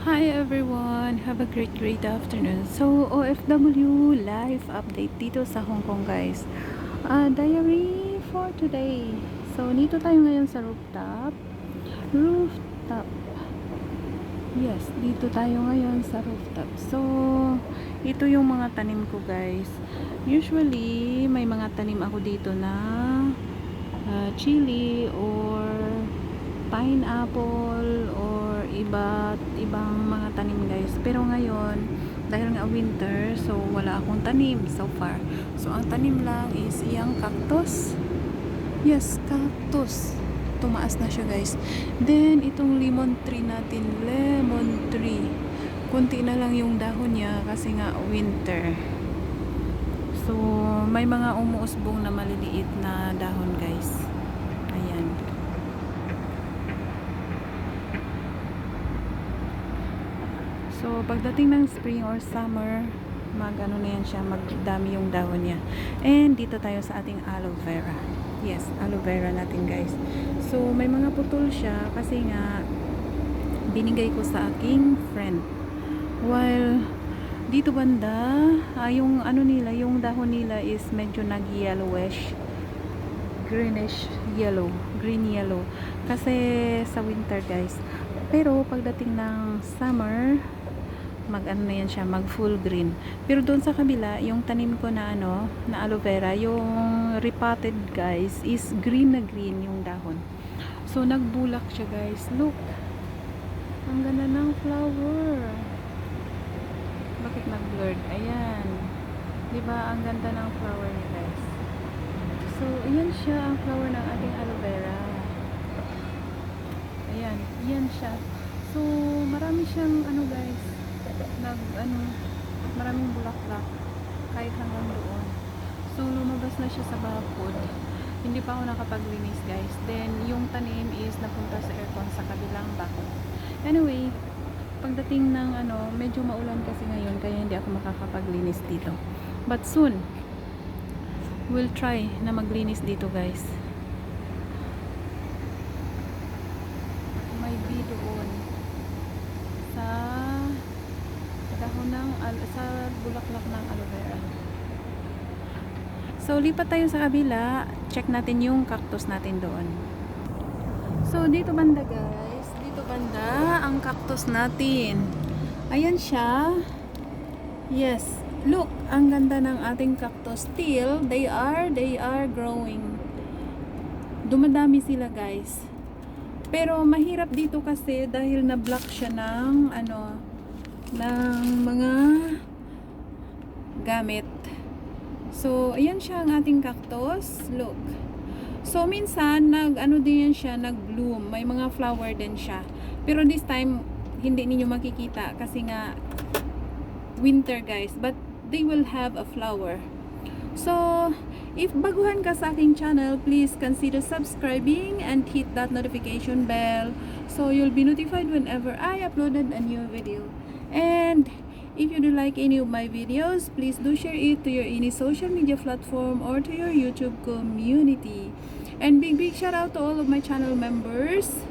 Hi everyone! Have a great afternoon. So, OFW live update dito sa Hong Kong guys. Diary for today. So, dito tayo ngayon sa rooftop. Rooftop. Yes, dito tayo ngayon sa rooftop. So, ito yung mga tanim ko guys. Usually, may mga tanim ako dito na chili or pineapple or iba't ibang mga tanim guys, pero ngayon dahil nga winter, so wala akong tanim so far. So ang tanim lang is iyang cactus. Yes, cactus. Tumaas na siya guys. Then itong lemon tree natin, lemon tree, kunti na lang yung dahon niya kasi nga winter. So may mga umuusbong na maliliit na dahon guys. Ayan. So, pagdating ng spring or summer, mag-ano na yan siya, magdami yung dahon niya. And, dito tayo sa ating aloe vera. Yes, aloe vera natin guys. So, may mga putol siya kasi nga, binigay ko sa aking friend. While, dito banda, yung ano nila, yung dahon nila is medyo nag-yellowish, greenish yellow, green yellow. Kasi, sa winter guys. Pero, pagdating ng summer, mag-ano na yan siya, mag full green. Pero doon sa kabila, yung tanim ko na ano, na aloe vera, yung repotted guys, is green na green yung dahon. So nagbulak siya guys. Look. Ang ganda ng flower. Bakit nag-blurred? Ayan. 'Di ba ang ganda ng flower niya guys? So ayan siya ang flower ng ating aloe vera. Ayan, ayan siya. So marami siyang ano guys, maraming bulaklak kahit hanggang doon. So lumabas na siya sa bakod. Hindi pa ako nakapaglinis guys. Then yung tanim is napunta sa aircon sa kabilang bakod. Anyway, pagdating ng medyo maulan kasi ngayon kaya hindi ako makakapaglinis dito. But soon we'll try na maglinis dito guys. May bee doon sa dahon ng sa bulaklak ng aloe vera. So lipat tayo sa kabila, check natin yung cactus natin doon. So dito banda guys, dito banda ang cactus natin. Ayan siya. Yes, look, ang ganda ng ating cactus. Still they are growing. Dumadami sila guys. Pero mahirap dito kasi dahil na-block siya ng ng mga gamit. So, ayan siya ang ating cactus. Look. So, minsan, din yan siya, nag-bloom. May mga flower din siya. Pero this time, hindi ninyo makikita kasi nga, winter guys. But, they will have a flower. So, if baguhan ka sa aking channel, please consider subscribing and hit that notification bell so you'll be notified whenever I uploaded a new video. And if you do like any of my videos, please do share it to your any social media platform or to your YouTube community. And big shout out to all of my channel members.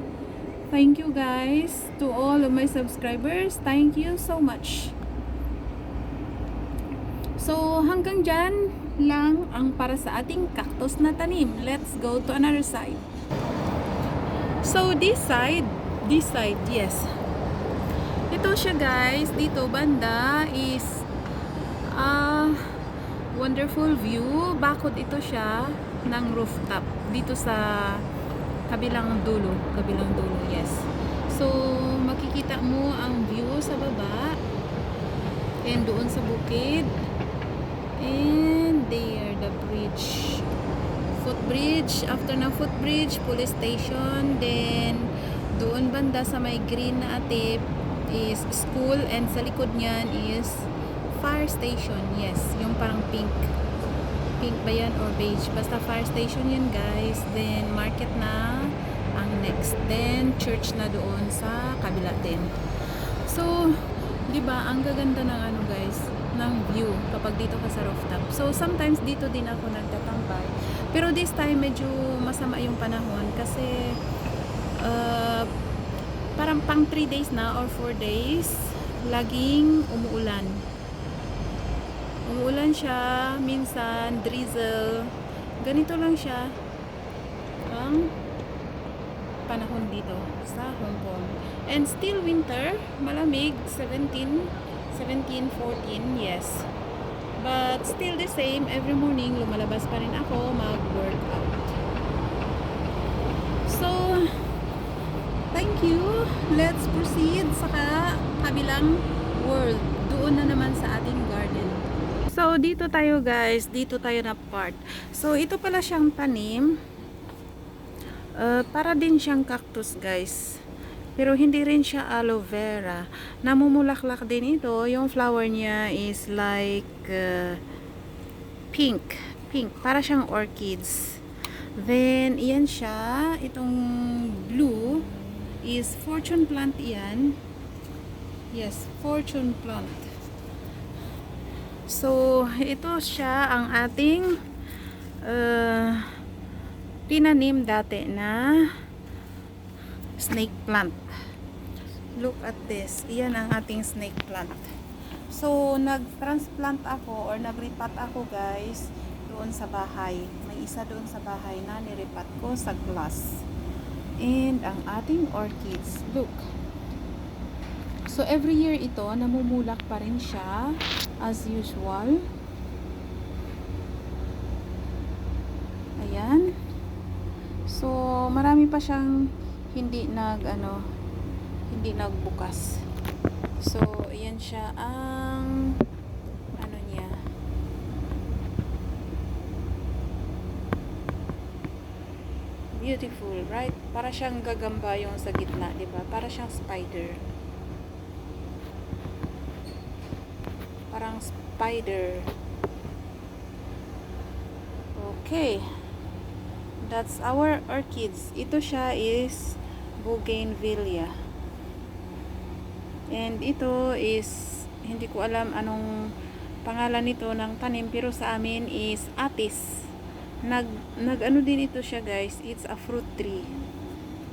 Thank you guys. To all of my subscribers, thank you so much. So hanggang dyan lang ang para sa ating cactus na tanim. Let's go to another side. So this side, yes. Ito siya guys, dito banda is wonderful view. Bakod ito siya ng rooftop dito sa kabilang dulo, yes. So makikita mo ang view sa baba and doon sa bukid. And there the bridge, footbridge. After ng footbridge, police station. Then doon banda sa may green na atip is school, and sa likod niyan is fire station. Yes, yung parang pink ba yan or beige, basta fire station yan guys. Then market na ang next, then church na doon sa kabila din. So diba ang gaganda ng guys, ng view kapag dito ka sa rooftop. So sometimes dito din ako nagtatambay, pero this time medyo masama yung panahon kasi parang parang pang 3 days na or 4 days, laging umuulan. Umuulan siya, minsan drizzle. Ganito lang siya ang panahon dito sa Hong Kong. And still winter, malamig, 17, 14, yes. But still the same, every morning lumalabas pa rin ako mag-workout. So, thank you. Let's proceed sa kabilang world. Doon na naman sa ating garden. So, dito tayo guys. Dito tayo na part. So, ito pala siyang tanim. Para din siyang cactus guys. Pero hindi rin siya aloe vera. Namumulaklak din ito. Yung flower niya is like pink. Pink. Para siyang orchids. Then, iyan siya. Itong blue is fortune plant iyan. Yes, fortune plant. So, ito siya ang ating tinanim dati na snake plant. Look at this. Iyan ang ating snake plant. So, nag-transplant ako or nag-repat ako guys doon sa bahay. May isa doon sa bahay na niripat ko sa glass. And ang ating orchids, look. So, every year ito, namumulak pa rin siya as usual. Ayan. So, marami pa siyang hindi nagbukas. So, ayan siya ang ano niya. Beautiful, right? Para siyang gagamba yung sa gitna, 'di ba? Para siyang spider. Parang spider. Okay. That's our orchids. Ito siya is bougainvillea. And ito is, hindi ko alam anong pangalan nito ng tanim, pero sa amin is atis. Nag-ano din ito siya guys, it's a fruit tree.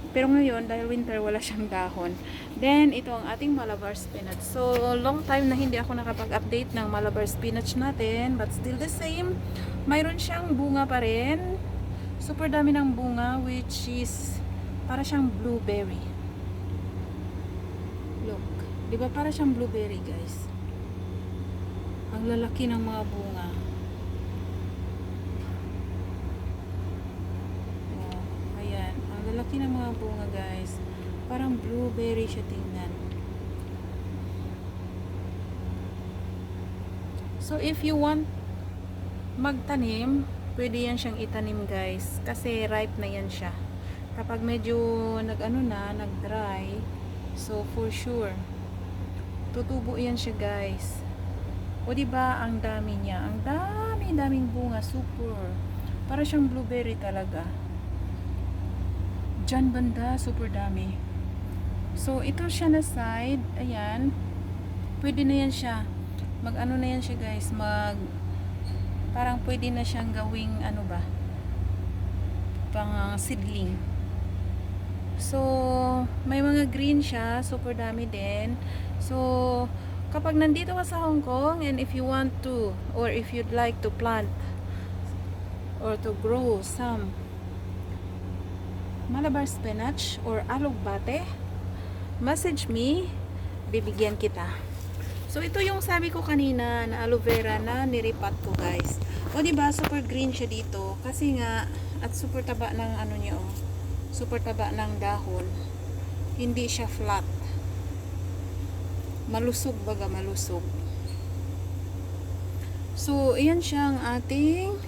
Pero ngayon, dahil winter, wala siyang dahon. Then, ito ang ating Malabar spinach. So, long time na hindi ako nakapag-update ng Malabar spinach natin, but still the same. Mayroon siyang bunga pa rin. Super dami ng bunga, which is para siyang blueberry. Look, di ba para siyang blueberry guys? Ang lalaki ng mga bunga. Oh, ayan, ang lalaki ng mga bunga guys. Parang blueberry siya tingnan. So if you want magtanim, pwede yan siyang itanim guys, kasi ripe na yan siya. Kapag medyo nag-dry, so for sure tutubo yan siya guys. O diba ang dami niya, ang daming bunga, super. Para siyang blueberry talaga. Diyan banda, super dami. So ito siya na side, ayan. Pwede na yan siya. Mag-ano na yan siya guys, parang pwede na siyang gawing ano ba, pang seedling. So may mga green siya, super dami din. So kapag nandito ka sa Hong Kong, and if you want to, or if you'd like to plant or to grow some Malabar spinach or alugbate, message me, bibigyan kita. So, ito yung sabi ko kanina na aloe vera na niripat ko, guys. O, diba, super green siya dito. Kasi nga, at super taba ng ano niya, oh. Super taba ng dahon. Hindi siya flat. Malusog baga, malusog. So, ayan siya ang ating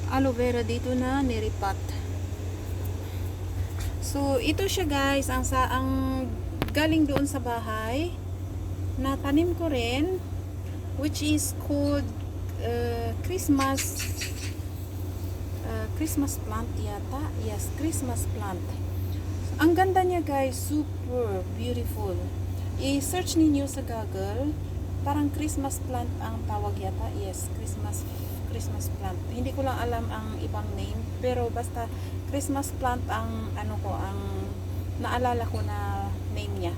aloe vera dito na niripat. So, ito siya, guys. Ang galing doon sa bahay na tanim ko rin, which is called Christmas plant yata. Yes, Christmas plant. Ang ganda niya guys, super beautiful. I-search ninyo sa Google, parang Christmas plant ang tawag yata. Yes, Christmas plant. Hindi ko lang alam ang ibang name, pero basta Christmas plant ang ang naalala ko na name niya.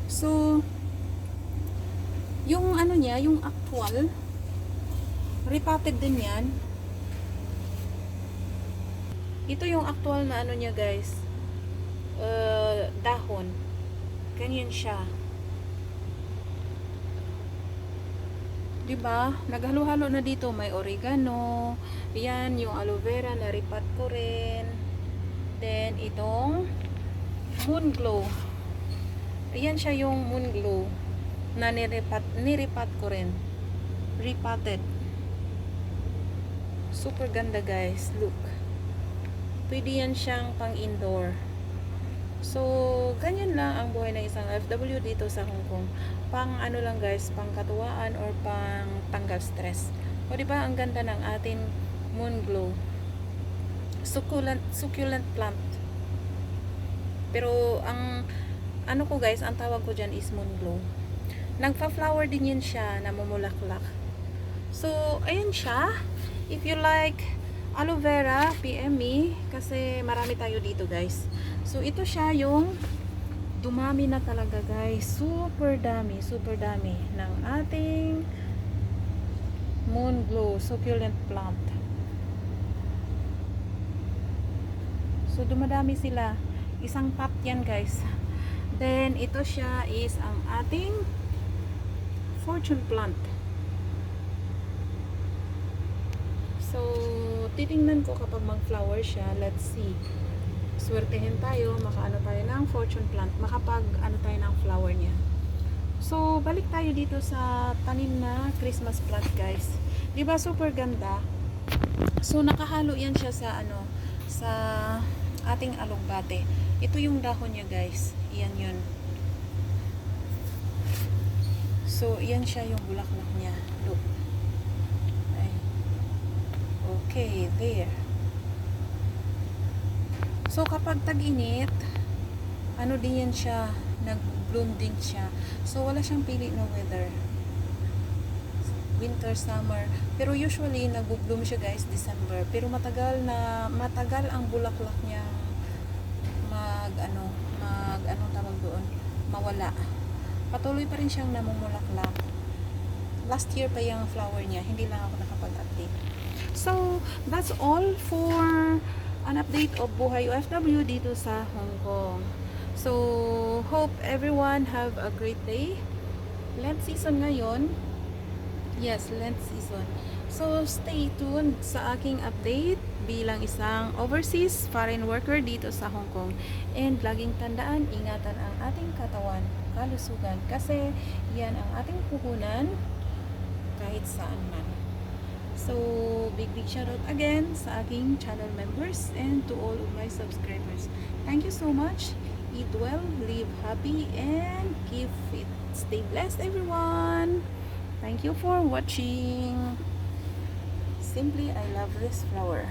So, yung ano niya, yung actual, repotted din yan. Ito yung actual na ano niya guys, dahon. Ganyan siya. Diba? Naghalo-halo na dito. May oregano. Yan, yung aloe vera na repot ko rin. Then, itong moon glow. Ayan siya yung moon glow na niripat ko rin. Repotted. Super ganda guys. Look. Pwede yan siyang pang indoor. So, ganyan lang ang buhay ng isang OFW dito sa Hong Kong. Pang ano lang guys, pang katuwaan or pang tanggal stress. O diba, ang ganda ng ating moon glow. Succulent plant. Pero, ang ano ko guys, ang tawag ko dyan is moon glow. Nagpa-flower din yun siya, namumulaklak. So, ayan siya. If you like aloe vera, PM me. Kasi marami tayo dito guys. So, ito siya yung dumami na talaga guys. Super dami ng ating moon glow succulent plant. So, dumadami sila. Isang pot yan guys. Then, ito siya is ang ating fortune plant. So, titingnan ko kapag mag-flower siya. Let's see. Swertehin tayo, makaano tayo ng fortune plant, makapag ano tayo ng flower niya. So, balik tayo dito sa tanim na Christmas plant guys. Diba super ganda? So, nakahalo yan siya sa ano, sa ating alugbate. Ito yung dahon niya guys. Iyan yun. So, iyan siya yung bulaklak niya. Look. Ay. Okay, there. So, kapag tag-init, ano din yan siya, nag-bloom din siya. So, wala siyang pili na weather. Winter, summer. Pero usually, nag-bloom siya guys, December. Pero matagal ang bulaklak niya anong tawag doon? Mawala. Patuloy pa rin siyang namumulaklak. Last year pa yung flower niya. Hindi lang ako nakapag-update. So, that's all for an update of buhay OFW dito sa Hong Kong. So, hope everyone have a great day. Lent season ngayon. Yes, Lent season. So, stay tuned sa aking update bilang isang overseas foreign worker dito sa Hong Kong. And laging tandaan, ingatan ang ating katawan, kalusugan. Kasi yan ang ating puhunan kahit saan man. So, big shout out again sa aking channel members and to all of my subscribers. Thank you so much. Eat well, live happy, and keep fit. Stay blessed, everyone. Thank you for watching. Simply, I love this flower.